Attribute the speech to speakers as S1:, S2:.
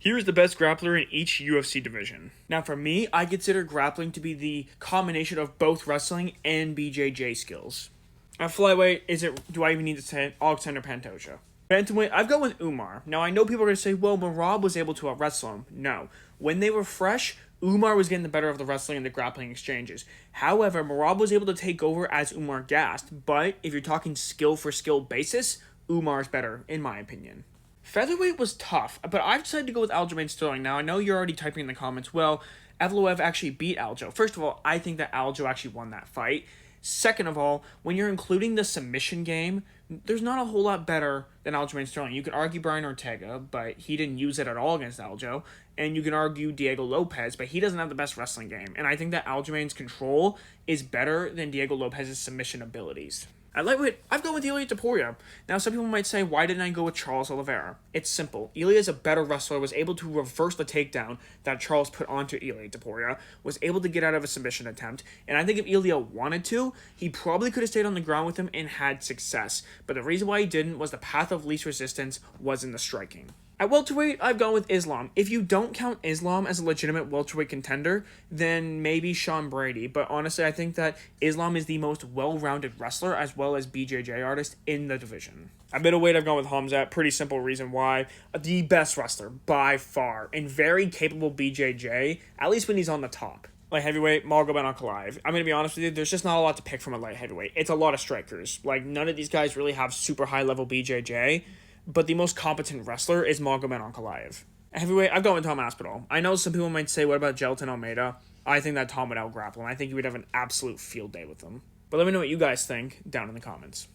S1: Here's the best grappler in each UFC division. Now for me, I consider grappling to be the combination of both wrestling and BJJ skills. At flyweight, do I even need to say Alexander Pantoja? Bantamweight, I've gone with Umar. Now I know people are going to say, well, Merab was able to out-wrestle him. No. When they were fresh, Umar was getting the better of the wrestling and the grappling exchanges. However, Merab was able to take over as Umar gassed, but if you're talking skill for skill basis, Umar's better, in my opinion. Featherweight was tough, but I've decided to go with Aljamain Sterling. Now, I know you're already typing in the comments, well, Evloev actually beat Aljo. First of all, I think that Aljo actually won that fight. Second of all, when you're including the submission game, there's not a whole lot better than Aljamain Sterling. You could argue Brian Ortega, but he didn't use it at all against Aljo. And you can argue Diego Lopez, but he doesn't have the best wrestling game. And I think that Aljamain's control is better than Diego Lopez's submission abilities. At lightweight, I've gone with Ilia Topuria. Now, some people might say, why didn't I go with Charles Oliveira? It's simple. Ilia is a better wrestler, was able to reverse the takedown that Charles put onto Ilia Topuria, was able to get out of a submission attempt, and I think if Ilia wanted to, he probably could have stayed on the ground with him and had success. But the reason why he didn't was the path of least resistance was in the striking. At welterweight, I've gone with Islam. If you don't count Islam as a legitimate welterweight contender, then maybe Sean Brady. But honestly, I think that Islam is the most well-rounded wrestler as well as BJJ artist in the division. At middleweight, I've gone with Hamzat. Pretty simple reason why. The best wrestler, by far, and very capable BJJ, at least when he's on the top. Light heavyweight, Magomed Ankalaev. I'm going to be honest with you, there's just not a lot to pick from a light heavyweight. It's a lot of strikers. Like, none of these guys really have super high-level BJJ. But the most competent wrestler is Magomed Ankalaev. At heavyweight, I've gone with Tom Aspinall. I know some people might say, what about Gelton Almeida? I think that Tom would out-grapple, and I think he would have an absolute field day with them. But let me know what you guys think down in the comments.